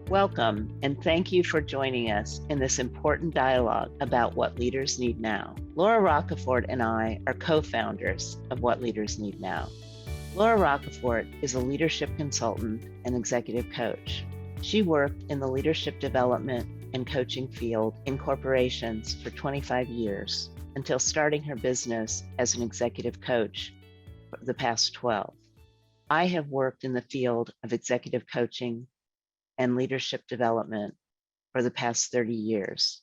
Welcome, and thank you for joining us in this important dialogue about what leaders need now. Laura Roccaforte and I are co-founders of What Leaders Need Now. Laura Roccaforte is a leadership consultant and executive coach. She worked in the leadership development and coaching field in corporations for 25 years until starting her business as an executive coach for the past 12. I have worked in the field of executive coaching and leadership development for the past 30 years.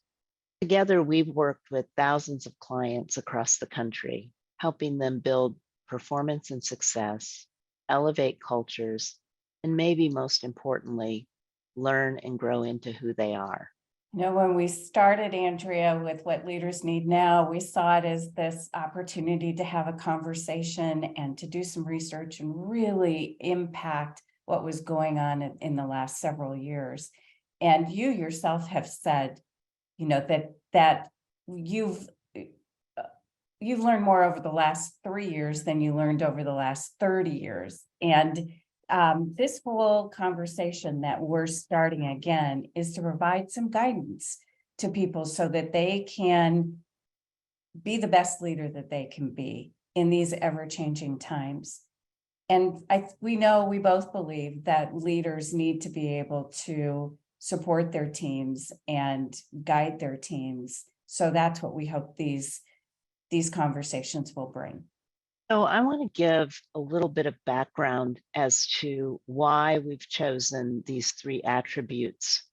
Together, we've worked with thousands of clients across the country, helping them build performance and success, elevate cultures, and maybe most importantly, learn and grow into who they are. When we started, Andrea, with What Leaders Need Now, we saw it as this opportunity to have a conversation and to do some research and really impact what was going on in the last several years. And you yourself have said, that you've learned more over the last 3 years than you learned over the last 30 years. And this whole conversation that we're starting again is to provide some guidance to people so that they can be the best leader that they can be in these ever-changing times. And we both believe that leaders need to be able to support their teams and guide their teams. So that's what we hope these conversations will bring. So I want to give a little bit of background as to why we've chosen these three attributes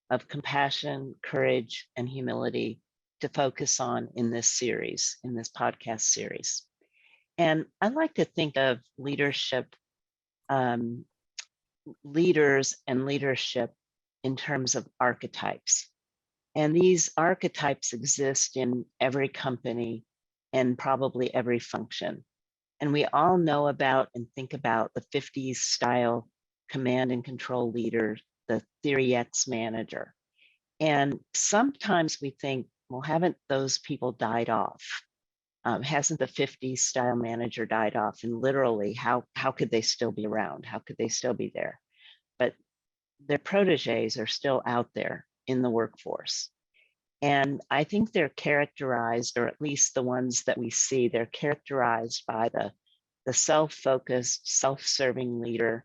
of compassion, courage, and humility to focus on in this series, in this podcast series. And I like to think of leadership, leaders and leadership in terms of archetypes. And these archetypes exist in every company and probably every function. And we all know about and think about the 50s style command and control leader, the Theory X manager. And sometimes we think, well, haven't those people died off? Hasn't the 50s style manager died off? And literally, how could they still be around? How could they still be there? But their proteges are still out there in the workforce. And I think they're characterized, or at least the ones that we see, they're characterized by the self-focused, self-serving leader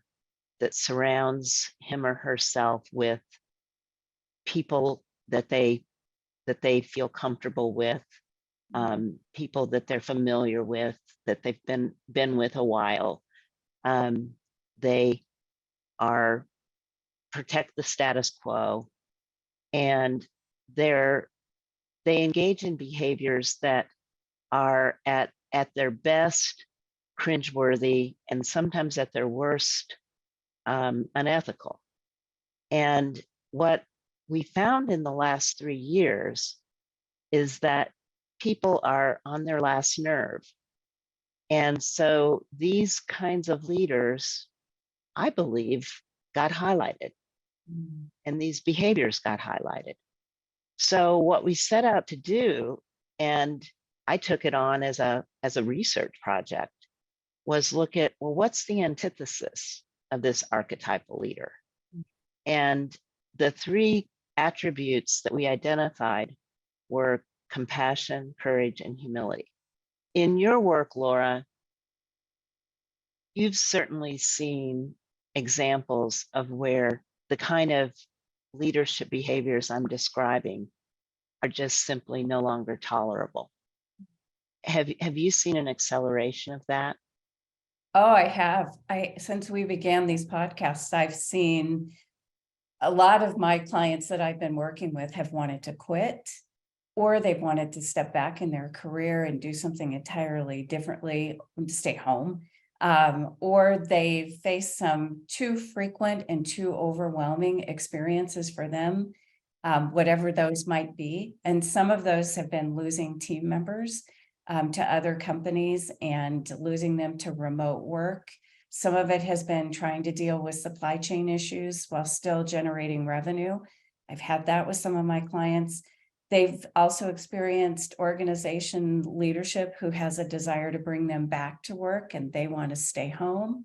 that surrounds him or herself with people that they feel comfortable with, people that they're familiar with, that they've been with a while. They are protect the status quo, and they engage in behaviors that are at their best cringeworthy and sometimes at their worst unethical. And what we found in the last 3 years is that people are on their last nerve. And so these kinds of leaders, I believe, got highlighted. And these behaviors got highlighted. So what we set out to do, and I took it on as a research project, was look at, well, what's the antithesis of this archetypal leader? And the three attributes that we identified were compassion, courage, and humility. In your work, Laura, you've certainly seen examples of where the kind of leadership behaviors I'm describing are just simply no longer tolerable. Have you seen an acceleration of that? Oh, I have. Since we began these podcasts, I've seen a lot of my clients that I've been working with have wanted to quit, or they've wanted to step back in their career and do something entirely differently, stay home, or they've faced some too frequent and too overwhelming experiences for them, whatever those might be. And some of those have been losing team members to other companies and losing them to remote work. Some of it has been trying to deal with supply chain issues while still generating revenue. I've had that with some of my clients. They've also experienced organization leadership who has a desire to bring them back to work and they want to stay home.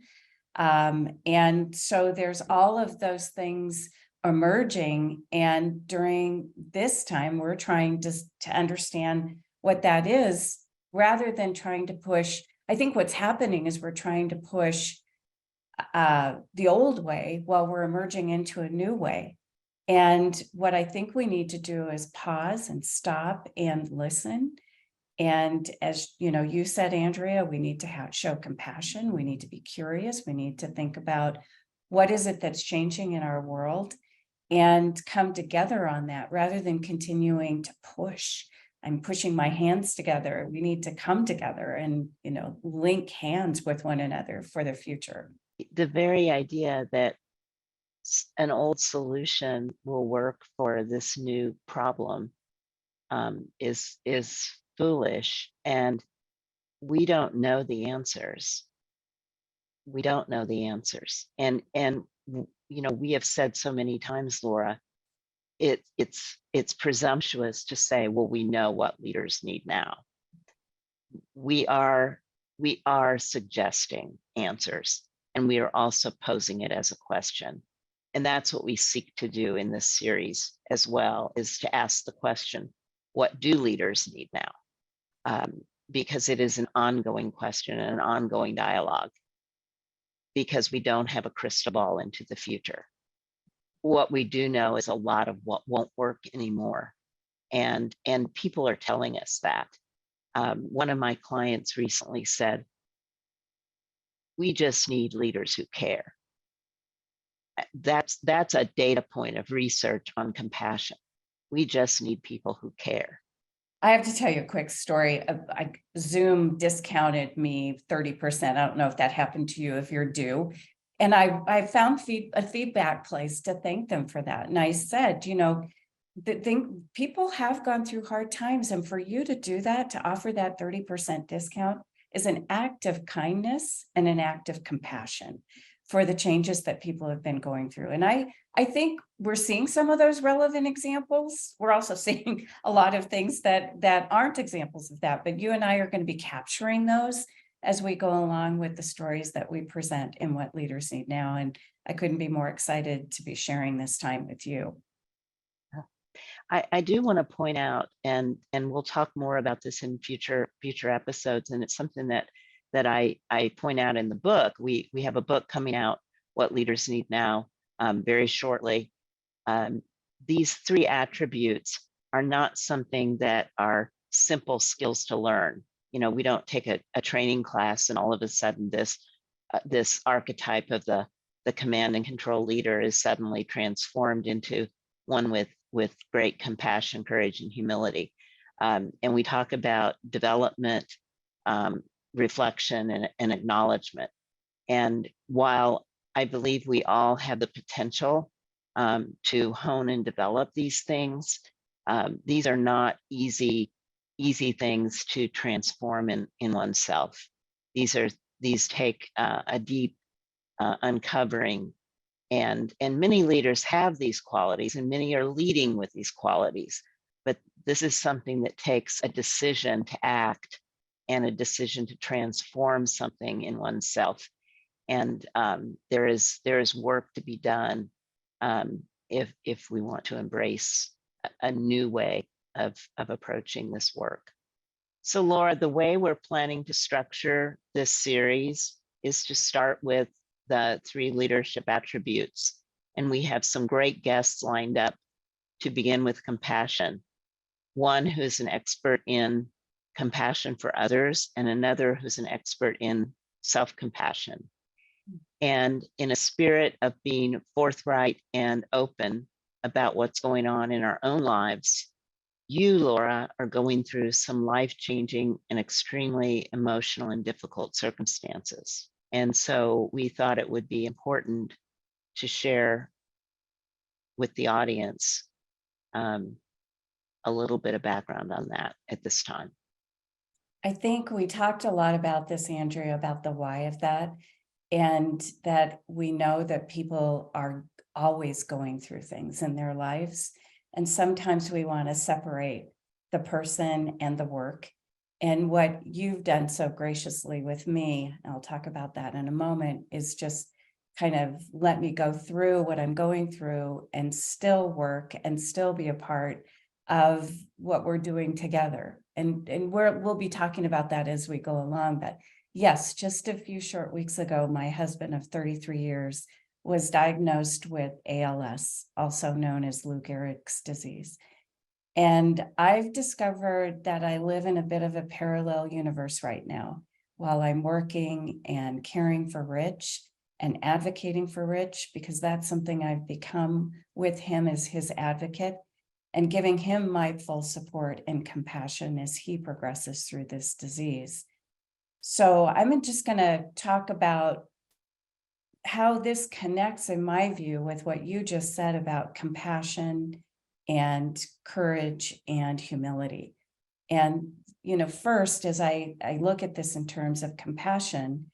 And so there's all of those things emerging. And during this time, we're trying to understand what that is, rather than trying to push. I think what's happening is we're trying to push the old way while we're emerging into a new way. And what I think we need to do is pause and stop and listen. And as you know, you said, Andrea, we need to show compassion. We need to be curious. We need to think about what is it that's changing in our world and come together on that, rather than continuing to push. I'm pushing my hands together. We need to come together and, link hands with one another for the future. The very idea that an old solution will work for this new problem is foolish, and we don't know the answers. We don't know the answers, and we have said so many times, Laura, it's presumptuous to say, well, we know what leaders need now. We are suggesting answers, and we are also posing it as a question. And that's what we seek to do in this series as well, is to ask the question, what do leaders need now? Because it is an ongoing question and an ongoing dialogue, because we don't have a crystal ball into the future. What we do know is a lot of what won't work anymore. And people are telling us that. One of my clients recently said, we just need leaders who care. That's a data point of research on compassion. We just need people who care. I have to tell you a quick story. Zoom discounted me 30%. I don't know if that happened to you, if you're due. And I found a feedback place to thank them for that. And I said, people have gone through hard times. And for you to do that, to offer that 30% discount, is an act of kindness and an act of compassion for the changes that people have been going through. And I think we're seeing some of those relevant examples. We're also seeing a lot of things that aren't examples of that, but you and I are going to be capturing those as we go along with the stories that we present in What Leaders Need Now. And I couldn't be more excited to be sharing this time with you. I do want to point out, and we'll talk more about this in future episodes, and it's something that I point out in the book. We have a book coming out, What Leaders Need Now, very shortly. These 3 attributes are not something that are simple skills to learn. We don't take a training class and all of a sudden this archetype of the command and control leader is suddenly transformed into one with great compassion, courage, and humility. And we talk about development, reflection, and acknowledgement. And while I believe we all have the potential to hone and develop these things, these are not easy things to transform in oneself. These take a deep uncovering. And many leaders have these qualities, and many are leading with these qualities. But this is something that takes a decision to act and a decision to transform something in oneself. And there is work to be done if we want to embrace a new way of approaching this work. So Laura, the way we're planning to structure this series is to start with the 3 leadership attributes. And we have some great guests lined up to begin with compassion. One who's an expert in compassion for others, and another who's an expert in self-compassion. And in a spirit of being forthright and open about what's going on in our own lives, you, Laura, are going through some life-changing and extremely emotional and difficult circumstances. And so we thought it would be important to share with the audience a little bit of background on that at this time. I think we talked a lot about this, Andrea, about the why of that, and that we know that people are always going through things in their lives. And sometimes we want to separate the person and the work. And what you've done so graciously with me, and I'll talk about that in a moment, is just kind of let me go through what I'm going through and still work and still be a part of what we're doing together. And we'll be talking about that as we go along. But yes, just a few short weeks ago, my husband of 33 years was diagnosed with ALS, also known as Lou Gehrig's disease. And I've discovered that I live in a bit of a parallel universe right now. While I'm working and caring for Rich and advocating for Rich, because that's something I've become with him as his advocate, and giving him my full support and compassion as he progresses through this disease. So I'm just going to talk about how this connects, in my view, with what you just said about compassion and courage and humility. And, first, as I look at this in terms of compassion,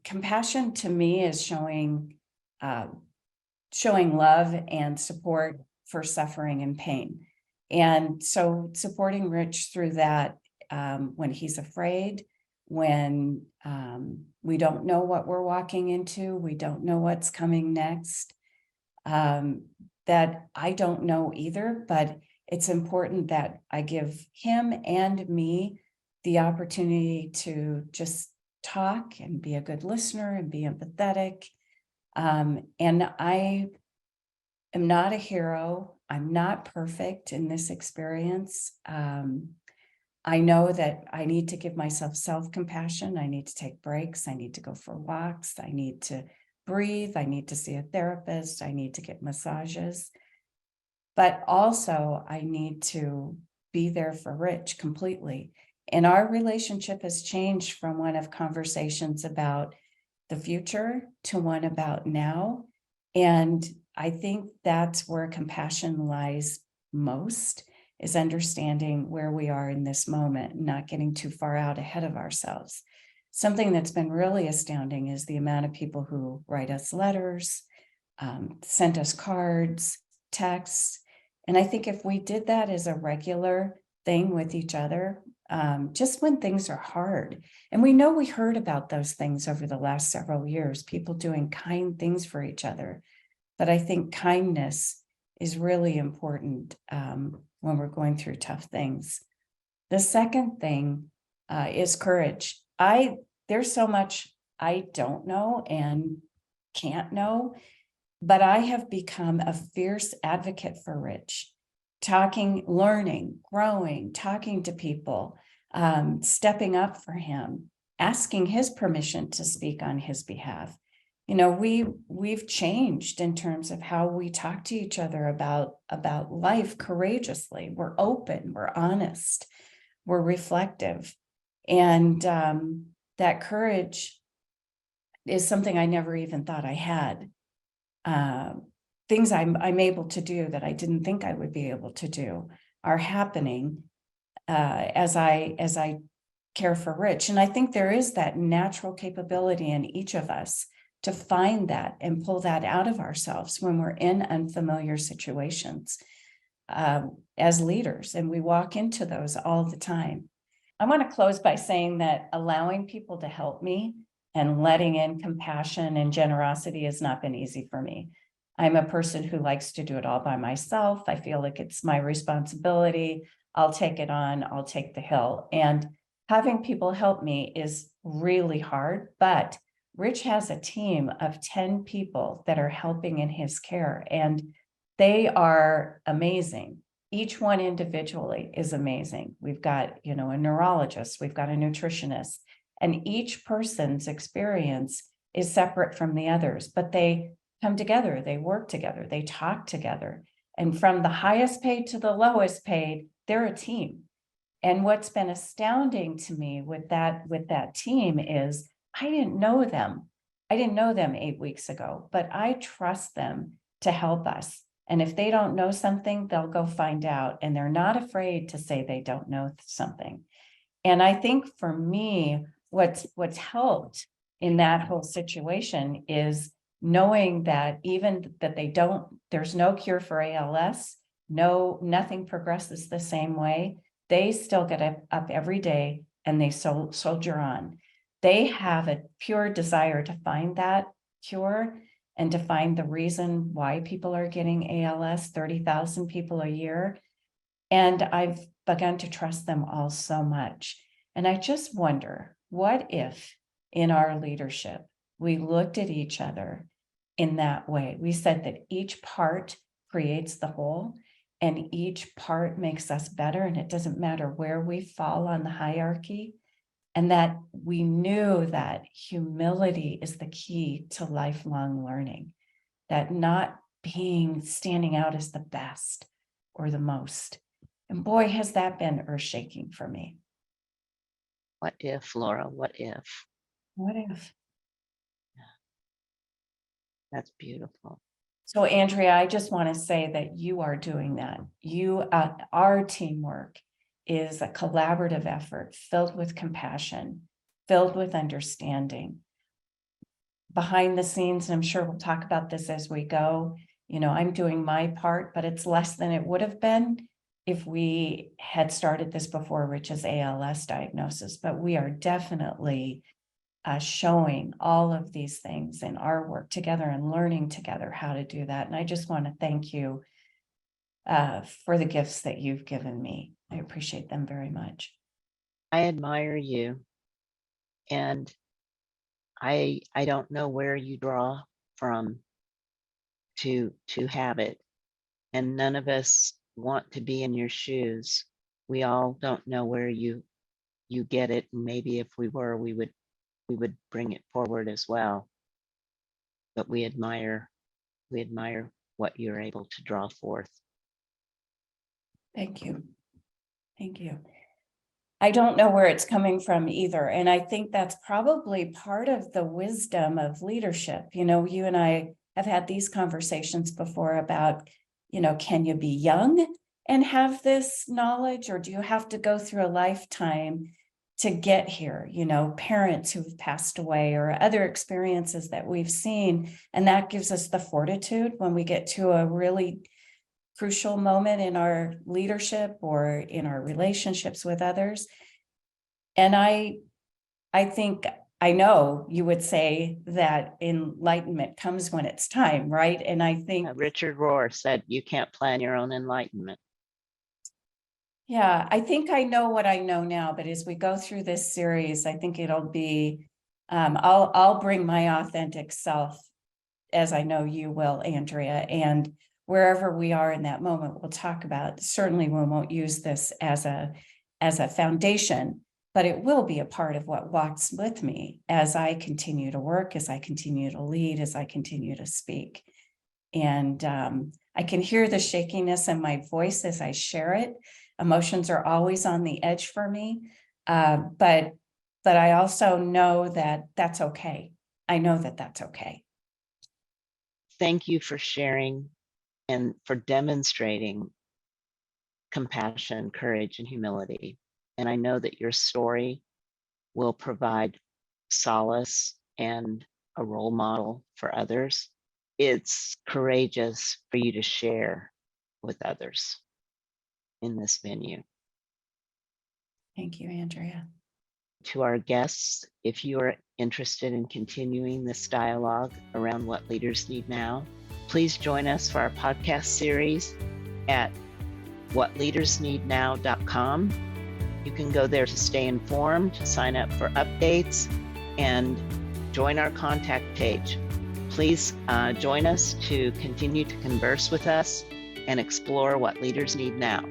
compassion to me is showing love and support for suffering and pain. And so supporting Rich through that, when he's afraid, when we don't know what we're walking into, we don't know what's coming next, that I don't know either, but it's important that I give him and me the opportunity to just talk and be a good listener and be empathetic. And I am not a hero. I'm not perfect in this experience. I know that I need to give myself self-compassion. I need to take breaks. I need to go for walks. I need to breathe. I need to see a therapist. I need to get massages. But also, I need to be there for Rich completely. And our relationship has changed from one of conversations about the future to one about now. And I think that's where compassion lies most, is understanding where we are in this moment, not getting too far out ahead of ourselves. Something that's been really astounding is the amount of people who write us letters, sent us cards, texts. And I think if we did that as a regular thing with each other, just when things are hard, and we know we heard about those things over the last several years, people doing kind things for each other. But I think kindness is really important when we're going through tough things. The second thing is courage. There's so much I don't know and can't know, but I have become a fierce advocate for Rich, talking, learning, growing, talking to people, stepping up for him, asking his permission to speak on his behalf. We've changed in terms of how we talk to each other about life courageously. We're open, we're honest, we're reflective. And that courage is something I never even thought I had. Things I'm able to do that I didn't think I would be able to do are happening as I care for Rich. And I think there is that natural capability in each of us to find that and pull that out of ourselves when we're in unfamiliar situations as leaders, and we walk into those all the time. I want to close by saying that allowing people to help me and letting in compassion and generosity has not been easy for me. I'm a person who likes to do it all by myself. I feel like it's my responsibility. I'll take it on, I'll take the hill. And having people help me is really hard, but Rich has a team of 10 people that are helping in his care, and they are amazing. Each one individually is amazing. We've got, a neurologist, we've got a nutritionist, and each person's experience is separate from the others, but they come together, they work together, they talk together. And from the highest paid to the lowest paid, they're a team. And what's been astounding to me with that team is I didn't know them. I didn't know them 8 weeks ago, but I trust them to help us. And if they don't know something, they'll go find out. And they're not afraid to say they don't know something. And I think for me, what's helped in that whole situation is knowing that even that there's no cure for ALS, nothing progresses the same way. They still get up every day and they soldier on. they have a pure desire to find that cure and to find the reason why people are getting ALS, 30,000 people a year. And I've begun to trust them all so much. And I just wonder, what if in our leadership, we looked at each other in that way? We said that each part creates the whole, and each part makes us better, and it doesn't matter where we fall on the hierarchy. And that we knew that humility is the key to lifelong learning, that not standing out as the best or the most. And boy, has that been earth-shaking for me. What if, Laura? What if? What if? That's beautiful. So Andrea, I just want to say that you are doing that. Our teamwork is a collaborative effort filled with compassion, filled with understanding. Behind the scenes, and I'm sure we'll talk about this as we go, I'm doing my part, but it's less than it would have been if we had started this before Rich's ALS diagnosis. But we are definitely showing all of these things in our work together and learning together how to do that. And I just want to thank you for the gifts that you've given me. I appreciate them very much. I admire you. And I don't know where you draw from to have it. And none of us want to be in your shoes. We all don't know where you get it. And maybe if we were, we would bring it forward as well. But we admire what you're able to draw forth. Thank you. Thank you. I don't know where it's coming from either. And I think that's probably part of the wisdom of leadership. You and I have had these conversations before about, can you be young and have this knowledge, or do you have to go through a lifetime to get here? Parents who've passed away or other experiences that we've seen. And that gives us the fortitude when we get to a really crucial moment in our leadership or in our relationships with others. And I think, I know you would say that enlightenment comes when it's time, right? And I think Richard Rohr said, you can't plan your own enlightenment. Yeah, I think I know what I know now, but as we go through this series, I think it'll be, I'll bring my authentic self, as I know you will, Andrea, and wherever we are in that moment, we'll talk about. Certainly we won't use this as a foundation, but it will be a part of what walks with me as I continue to work, as I continue to lead, as I continue to speak. And I can hear the shakiness in my voice as I share it. Emotions are always on the edge for me, but I also know that that's okay. I know that that's okay. Thank you for sharing and for demonstrating compassion, courage, and humility. And I know that your story will provide solace and a role model for others. It's courageous for you to share with others in this venue. Thank you, Andrea. To our guests, if you are interested in continuing this dialogue around what leaders need now, please join us for our podcast series at whatleadersneednow.com. You can go there to stay informed, sign up for updates, and join our contact page. Please join us to continue to converse with us and explore what leaders need now.